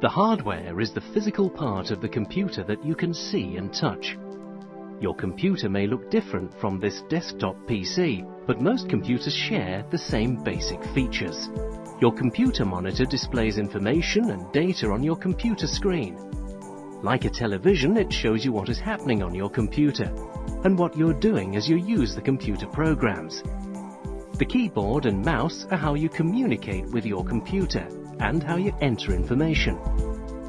The hardware is the physical part of the computer that you can see and touch. Your computer may look different from this desktop PC, but most computers share the same basic features. Your computer monitor displays information and data on your computer screen. Like a television, it shows you what is happening on your computer and what you're doing as you use the computer programs. The keyboard and mouse are how you communicate with your computer and how you enter information.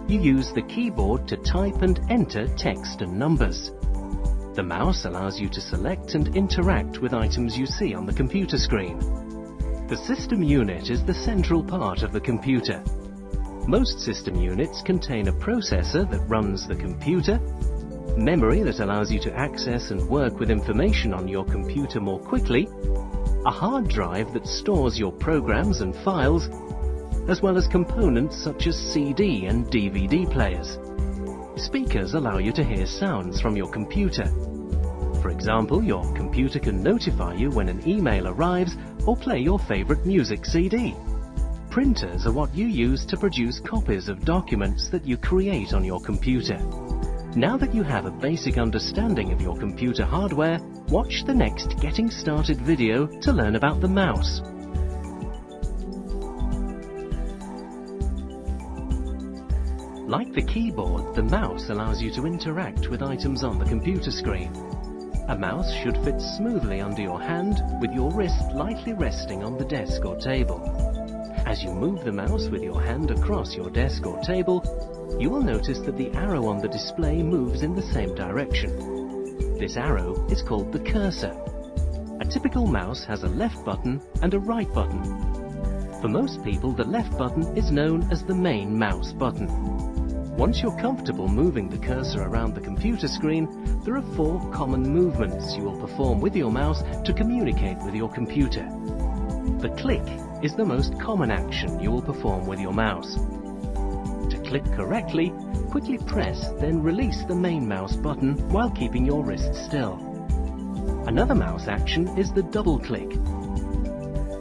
You use the keyboard to type and enter text and numbers. The mouse allows you to select and interact with items you see on the computer screen. The system unit is the central part of the computer. Most system units contain a processor that runs the computer, memory that allows you to access and work with information on your computer more quickly, a hard drive that stores your programs and files, as well as components such as CD and DVD players. Speakers allow you to hear sounds from your computer. For example, your computer can notify you when an email arrives or play your favorite music CD. Printers are what you use to produce copies of documents that you create on your computer. Now that you have a basic understanding of your computer hardware, watch the next Getting Started video to learn about the mouse. Like the keyboard, the mouse allows you to interact with items on the computer screen. A mouse should fit smoothly under your hand, with your wrist lightly resting on the desk or table. As you move the mouse with your hand across your desk or table, you will notice that the arrow on the display moves in the same direction. This arrow is called the cursor. A typical mouse has a left button and a right button. For most people, the left button is known as the main mouse button. Once you're comfortable moving the cursor around the computer screen, there are 4 common movements you will perform with your mouse to communicate with your computer. The click is the most common action you will perform with your mouse. To click correctly, quickly press, then release the main mouse button while keeping your wrist still. Another mouse action is the double click.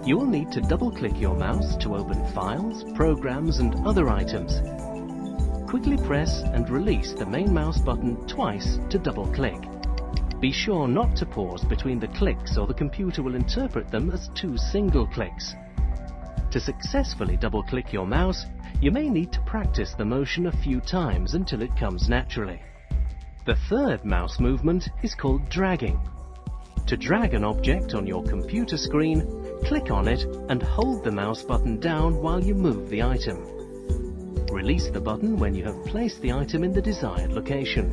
You will need to double click your mouse to open files, programs, and other items. Quickly press and release the main mouse button twice to double click. Be sure not to pause between the clicks or the computer will interpret them as 2 single clicks. To successfully double click your mouse, you may need to practice the motion a few times until it comes naturally. The third mouse movement is called dragging. To drag an object on your computer screen, click on it and hold the mouse button down while you move the item. Release the button when you have placed the item in the desired location.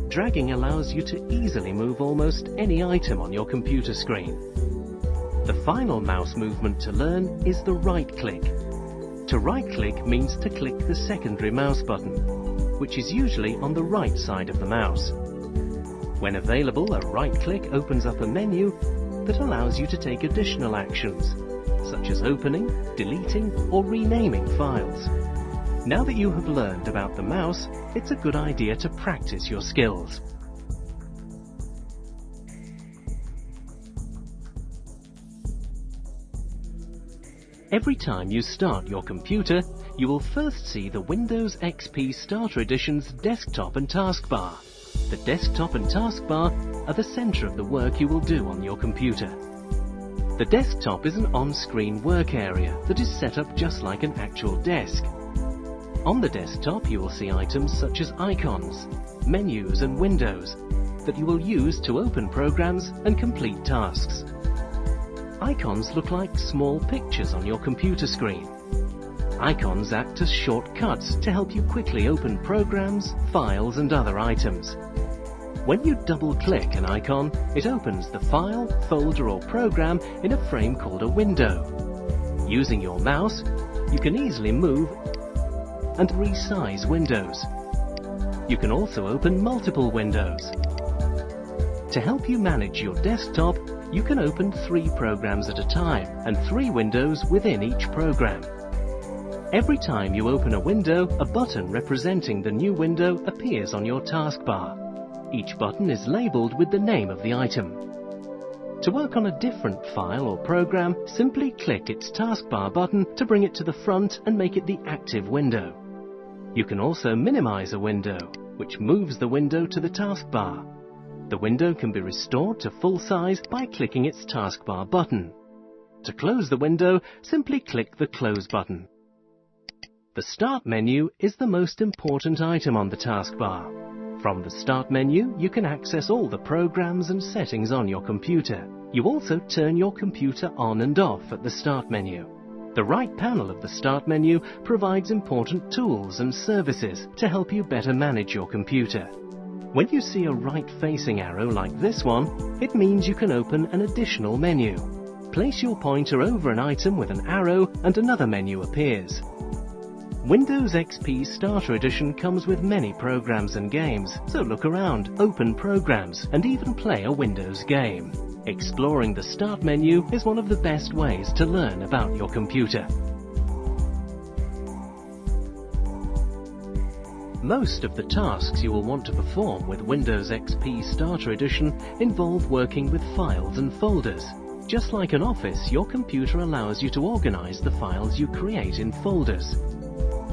Dragging allows you to easily move almost any item on your computer screen. The final mouse movement to learn is the right click. To right click means to click the secondary mouse button, which is usually on the right side of the mouse. When available, a right click opens up a menu that allows you to take additional actions, such as opening, deleting, or renaming files. Now that you have learned about the mouse, it's a good idea to practice your skills. Every time you start your computer, you will first see the Windows XP Starter Edition's desktop and taskbar. The desktop and taskbar are the center of the work you will do on your computer. The desktop is an on-screen work area that is set up just like an actual desk. On the desktop you will see items such as icons, menus and windows that you will use to open programs and complete tasks. Icons look like small pictures on your computer screen. Icons act as shortcuts to help you quickly open programs, files and other items. When you double-click an icon, it opens the file, folder or program in a frame called a window. Using your mouse, you can easily move and resize windows. You can also open multiple windows. To help you manage your desktop, you can open 3 programs at a time and 3 windows within each program. Every time you open a window, a button representing the new window appears on your taskbar. Each button is labeled with the name of the item. To work on a different file or program, simply click its taskbar button to bring it to the front and make it the active window. You can also minimize a window, which moves the window to the taskbar. The window can be restored to full size by clicking its taskbar button. To close the window, simply click the Close button. The Start menu is the most important item on the taskbar. From the Start menu, you can access all the programs and settings on your computer. You also turn your computer on and off at the Start menu. The right panel of the Start menu provides important tools and services to help you better manage your computer. When you see a right-facing arrow like this one, it means you can open an additional menu. Place your pointer over an item with an arrow and another menu appears. Windows XP Starter Edition comes with many programs and games, so look around, open programs, and even play a Windows game. Exploring the Start menu is one of the best ways to learn about your computer. Most of the tasks you will want to perform with Windows XP Starter Edition involve working with files and folders. Just like an office, your computer allows you to organize the files you create in folders.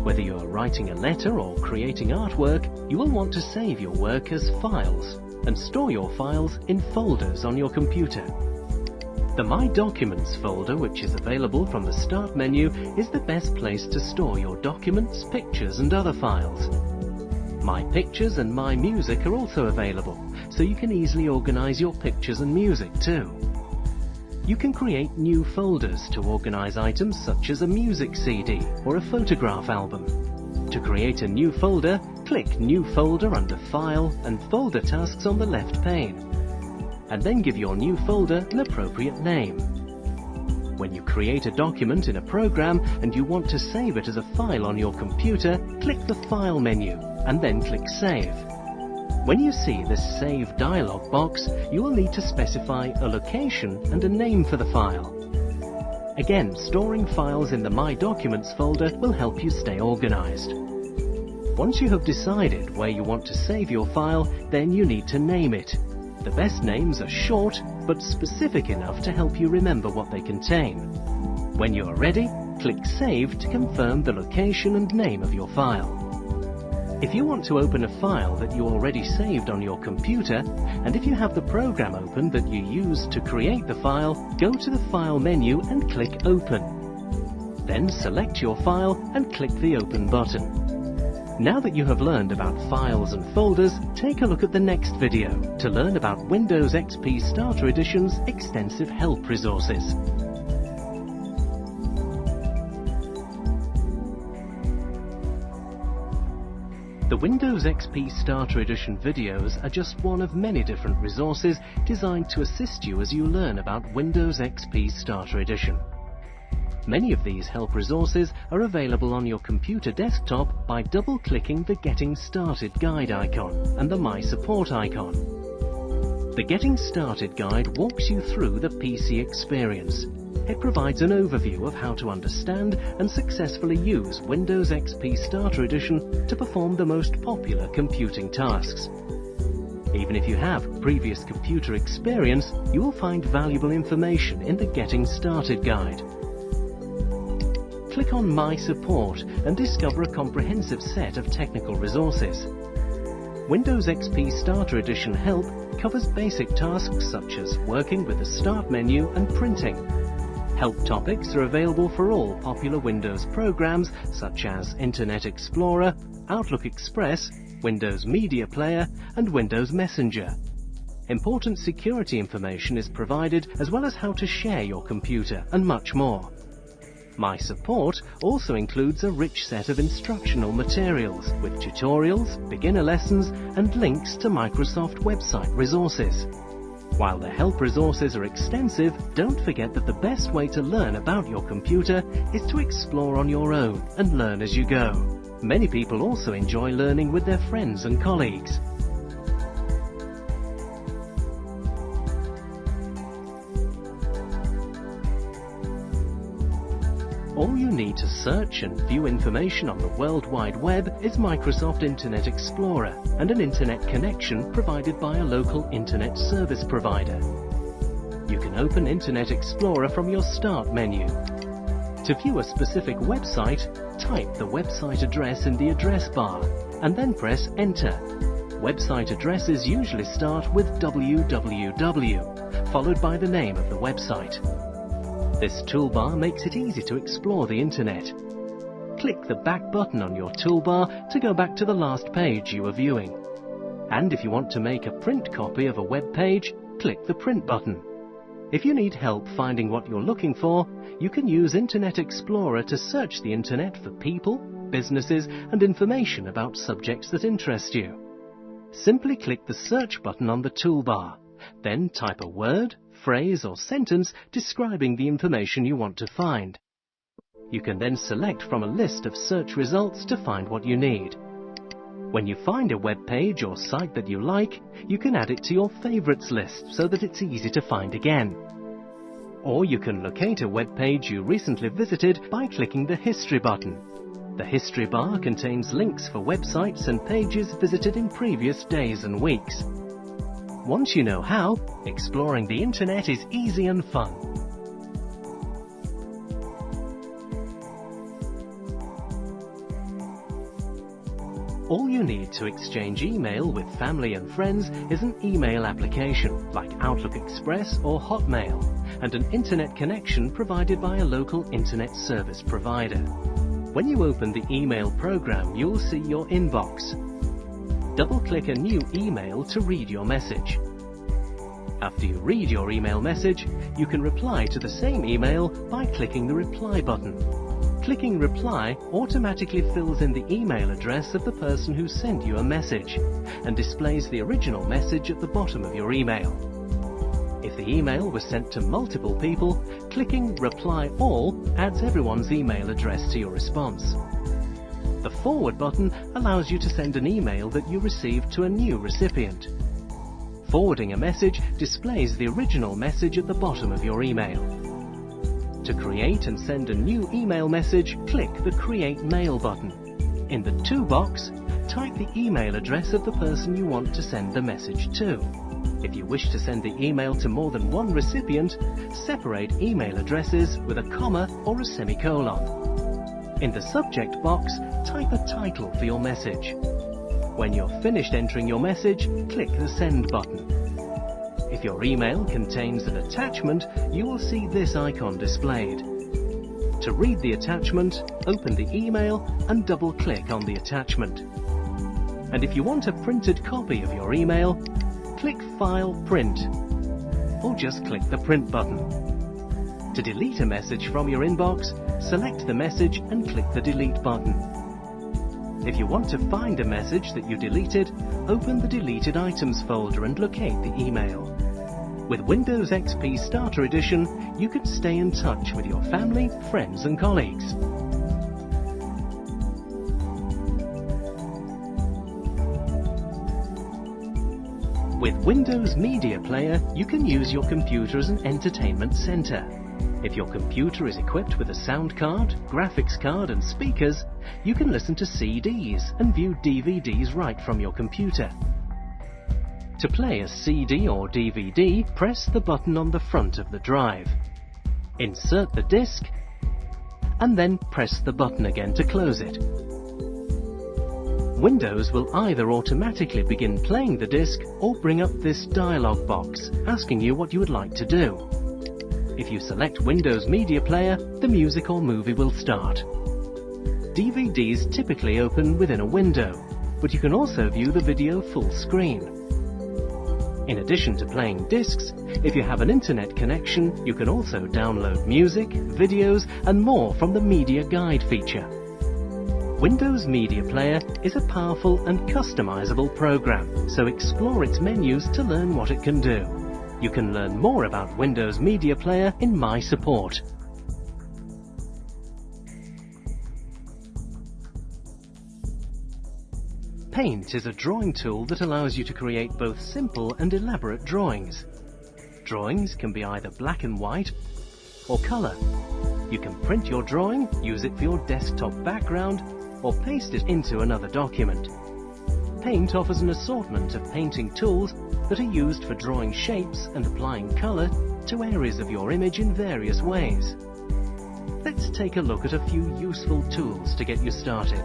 Whether you're writing a letter or creating artwork, you will want to save your work as files and store your files in folders on your computer. The My Documents folder, which is available from the Start menu, is the best place to store your documents, pictures and other files. My Pictures and My Music are also available, so you can easily organize your pictures and music too. You can create new folders to organize items such as a music CD or a photograph album. To create a new folder, click New Folder under File and Folder Tasks on the left pane, and then give your new folder an appropriate name. When you create a document in a program and you want to save it as a file on your computer, click the File menu and then click Save. When you see this Save dialog box, you will need to specify a location and a name for the file. Again, storing files in the My Documents folder will help you stay organized. Once you have decided where you want to save your file, then you need to name it. The best names are short but specific enough to help you remember what they contain. When you are ready, click Save to confirm the location and name of your file. If you want to open a file that you already saved on your computer, and if you have the program open that you used to create the file, go to the File menu and click Open. Then select your file and click the Open button. Now that you have learned about files and folders, take a look at the next video to learn about Windows XP Starter Edition's extensive help resources. The Windows XP Starter Edition videos are just one of many different resources designed to assist you as you learn about Windows XP Starter Edition. Many of these help resources are available on your computer desktop by double-clicking the Getting Started Guide icon and the My Support icon. The Getting Started Guide walks you through the PC experience. It provides an overview of how to understand and successfully use Windows XP Starter Edition to perform the most popular computing tasks. Even if you have previous computer experience, you will find valuable information in the Getting Started Guide. Click on My Support and discover a comprehensive set of technical resources. Windows XP Starter Edition Help covers basic tasks such as working with the Start menu and printing. Help topics are available for all popular Windows programs such as Internet Explorer, Outlook Express, Windows Media Player, and Windows Messenger. Important security information is provided, as well as how to share your computer and much more. My Support also includes a rich set of instructional materials with tutorials, beginner lessons, and links to Microsoft website resources. While the help resources are extensive, don't forget that the best way to learn about your computer is to explore on your own and learn as you go. Many people also enjoy learning with their friends and colleagues. All you need to search and view information on the World Wide Web is Microsoft Internet Explorer and an internet connection provided by a local internet service provider. You can open Internet Explorer from your Start menu. To view a specific website, type the website address in the address bar and then press Enter. Website addresses usually start with www, followed by the name of the website. This toolbar makes it easy to explore the internet. Click the back button on your toolbar to go back to the last page you were viewing. And if you want to make a print copy of a web page, click the Print button. If you need help finding what you're looking for, you can use Internet Explorer to search the internet for people, businesses, and information about subjects that interest you. Simply click the Search button on the toolbar, then type a word, phrase, or sentence describing the information you want to find. You can then select from a list of search results to find what you need. When you find a web page or site that you like, you can add it to your favorites list so that it's easy to find again. Or you can locate a web page you recently visited by clicking the History button. The History bar contains links for websites and pages visited in previous days and weeks. Once you know how, exploring the internet is easy and fun. All you need to exchange email with family and friends is an email application like Outlook Express or Hotmail, and an internet connection provided by a local internet service provider. When you open the email program, you'll see your inbox. Double-click a new email to read your message. After you read your email message, you can reply to the same email by clicking the Reply button. Clicking Reply automatically fills in the email address of the person who sent you a message and displays the original message at the bottom of your email. If the email was sent to multiple people, clicking Reply All adds everyone's email address to your response. The Forward button allows you to send an email that you received to a new recipient. Forwarding a message displays the original message at the bottom of your email. To create and send a new email message, click the Create Mail button. In the To box, type the email address of the person you want to send the message to. If you wish to send the email to more than one recipient, separate email addresses with a comma or a semicolon. In the Subject box, type a title for your message. When you're finished entering your message, click the Send button. If your email contains an attachment, you will see this icon displayed. To read the attachment, open the email and double-click on the attachment. And if you want a printed copy of your email, click File Print, or just click the Print button. To delete a message from your inbox, select the message and click the Delete button. If you want to find a message that you deleted, open the Deleted Items folder and locate the email. With Windows XP Starter Edition, you can stay in touch with your family, friends and colleagues. With Windows Media Player, you can use your computer as an entertainment center. If your computer is equipped with a sound card, graphics card and speakers, you can listen to CDs and view DVDs right from your computer. To play a CD or DVD, press the button on the front of the drive. Insert the disc, and then press the button again to close it. Windows will either automatically begin playing the disc or bring up this dialog box asking you what you would like to do. If you select Windows Media Player, the music or movie will start. DVDs typically open within a window, but you can also view the video full screen. In addition to playing discs, if you have an internet connection, you can also download music, videos, and more from the Media Guide feature. Windows Media Player is a powerful and customizable program, so explore its menus to learn what it can do. You can learn more about Windows Media Player in My Support. Paint is a drawing tool that allows you to create both simple and elaborate drawings. Drawings can be either black and white or color. You can print your drawing, use it for your desktop background, or paste it into another document. Paint offers an assortment of painting tools that are used for drawing shapes and applying color to areas of your image in various ways. let's take a look at a few useful tools to get you started.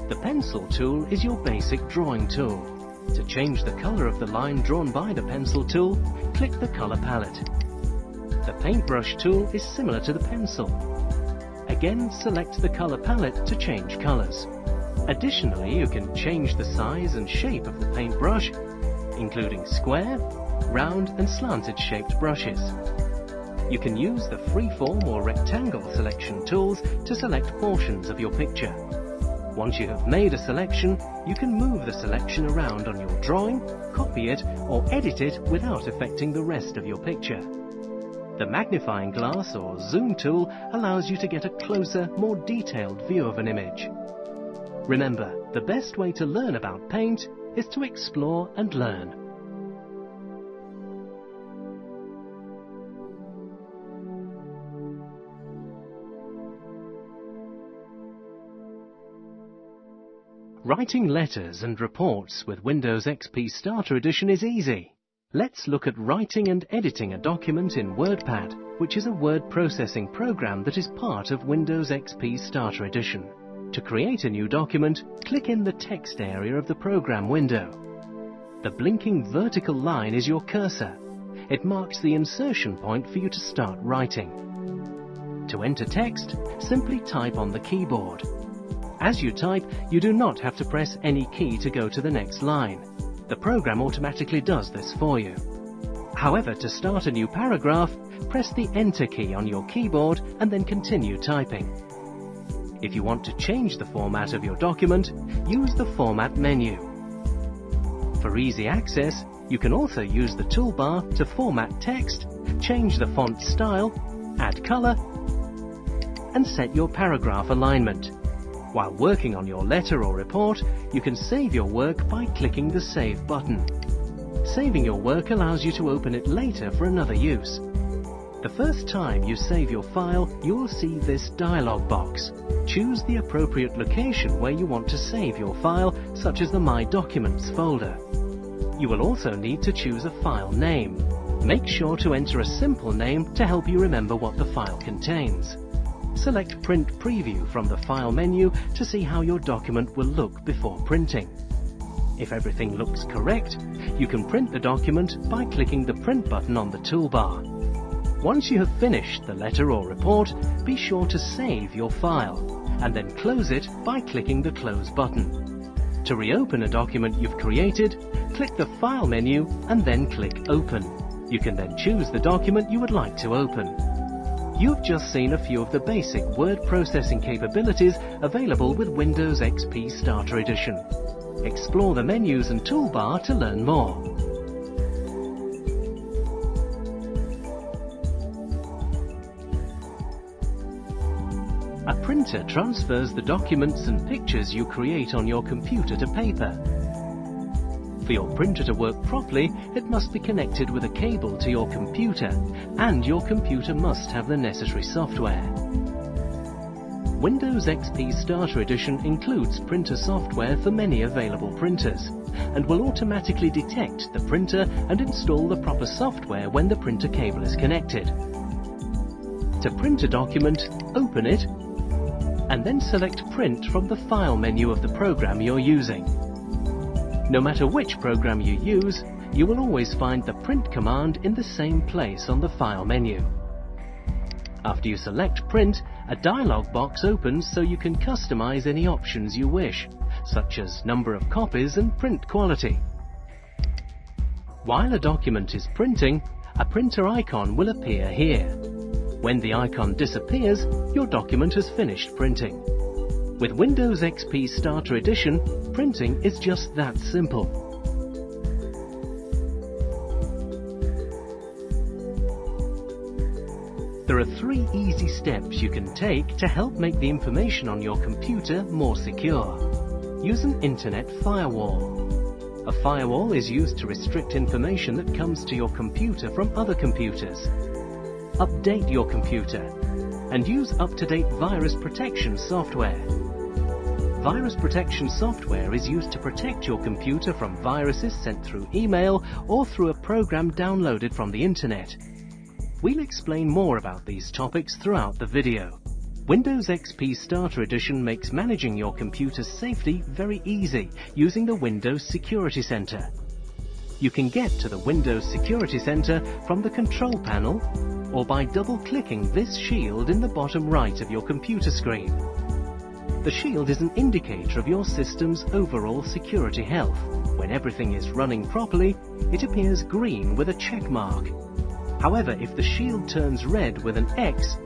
The pencil tool is your basic drawing tool. To change the color of the line drawn by the pencil tool, click the color palette. The paintbrush tool is similar to the pencil. Again, select the color palette to change colors. Additionally, you can change the size and shape of the paintbrush, including square, round and slanted shaped brushes. You can use the freeform or rectangle selection tools to select portions of your picture. Once you have made a selection, you can move the selection around on your drawing, copy it or edit it without affecting the rest of your picture. The magnifying glass or zoom tool allows you to get a closer, more detailed view of an image. Remember, the best way to learn about paint is to explore and learn. Writing letters and reports with Windows XP Starter Edition is easy. Let's look at writing and editing a document in WordPad, which is a word processing program that is part of Windows XP Starter Edition. To create a new document, click in the text area of the program window. The blinking vertical line is your cursor. It marks the insertion point for you to start writing. To enter text, simply type on the keyboard. As you type, you do not have to press any key to go to the next line. The program automatically does this for you. However, to start a new paragraph, press the Enter key on your keyboard and then continue typing. If you want to change the format of your document, use the Format menu. For easy access, you can also use the toolbar to format text, change the font style, add color, and set your paragraph alignment. While working on your letter or report, you can save your work by clicking the Save button. Saving your work allows you to open it later for another use. The first time you save your file, you will see this dialog box. Choose the appropriate location where you want to save your file, such as the My Documents folder. You will also need to choose a file name. Make sure to enter a simple name to help you remember what the file contains. Select Print Preview from the File menu to see how your document will look before printing. If everything looks correct, you can print the document by clicking the Print button on the toolbar. Once you have finished the letter or report, be sure to save your file, and then close it by clicking the Close button. To reopen a document you've created, click the File menu and then click Open. You can then choose the document you would like to open. You've just seen a few of the basic word processing capabilities available with Windows XP Starter Edition. Explore the menus and toolbar to learn more. A printer transfers the documents and pictures you create on your computer to paper. For your printer to work properly, it must be connected with a cable to your computer, and your computer must have the necessary software. Windows XP Starter Edition includes printer software for many available printers, and will automatically detect the printer and install the proper software when the printer cable is connected. To print a document, open it, and then select Print from the File menu of the program you're using. No matter which program you use, you will always find the Print command in the same place on the File menu. After you select Print, a dialog box opens so you can customize any options you wish, such as number of copies and print quality. While a document is printing, a printer icon will appear here. When the icon disappears, your document has finished printing. With Windows XP Starter Edition, printing is just that simple. There are 3 easy steps you can take to help make the information on your computer more secure. Use an internet firewall. A firewall is used to restrict information that comes to your computer from other computers. Update your computer and use up-to-date virus protection software. Virus protection software is used to protect your computer from viruses sent through email or through a program downloaded from the internet. We'll explain more about these topics throughout the video. Windows XP Starter Edition makes managing your computer's safety very easy using the Windows Security Center. You can get to the Windows Security Center from the control panel or by double-clicking this shield in the bottom right of your computer screen. The shield is an indicator of your system's overall security health. When everything is running properly, it appears green with a check mark. However, if the shield turns red with an X,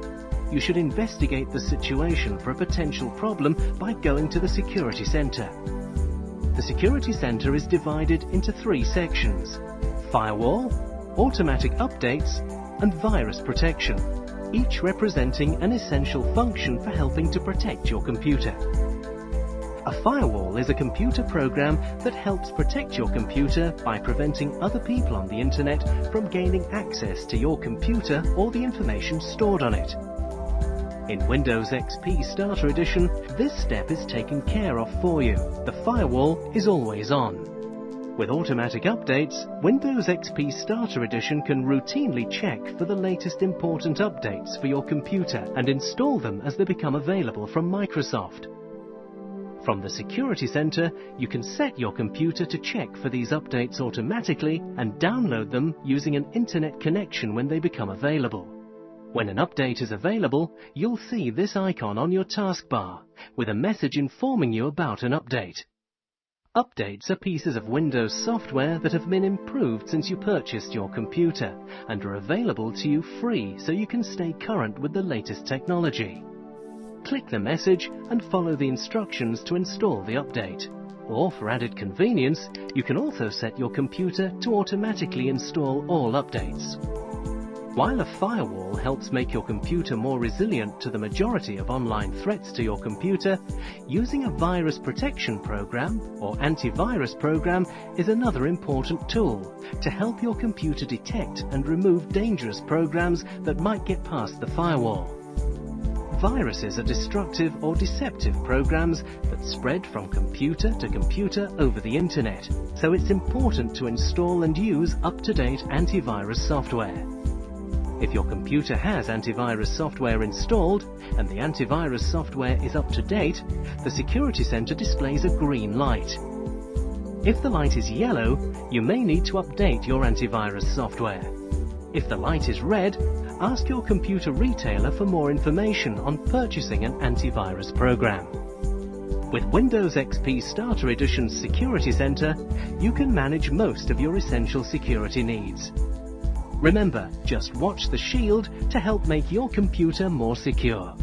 you should investigate the situation for a potential problem by going to the Security Center. The Security Center is divided into 3 sections: Firewall, Automatic Updates, and Virus Protection, each representing an essential function for helping to protect your computer. A firewall is a computer program that helps protect your computer by preventing other people on the internet from gaining access to your computer or the information stored on it. In Windows XP Starter Edition, this step is taken care of for you. The firewall is always on. With automatic updates, Windows XP Starter Edition can routinely check for the latest important updates for your computer and install them as they become available from Microsoft. From the Security Center, you can set your computer to check for these updates automatically and download them using an internet connection when they become available. When an update is available, you'll see this icon on your taskbar with a message informing you about an update. Updates are pieces of Windows software that have been improved since you purchased your computer and are available to you free so you can stay current with the latest technology. Click the message and follow the instructions to install the update. Or for added convenience, you can also set your computer to automatically install all updates. While a firewall helps make your computer more resilient to the majority of online threats to your computer, using a virus protection program or antivirus program is another important tool to help your computer detect and remove dangerous programs that might get past the firewall. Viruses are destructive or deceptive programs that spread from computer to computer over the internet, so it's important to install and use up-to-date antivirus software. If your computer has antivirus software installed and the antivirus software is up to date, the Security Center displays a green light. If the light is yellow, you may need to update your antivirus software. If the light is red, ask your computer retailer for more information on purchasing an antivirus program. With Windows XP Starter Edition's Security Center, you can manage most of your essential security needs. Remember, just watch the shield to help make your computer more secure.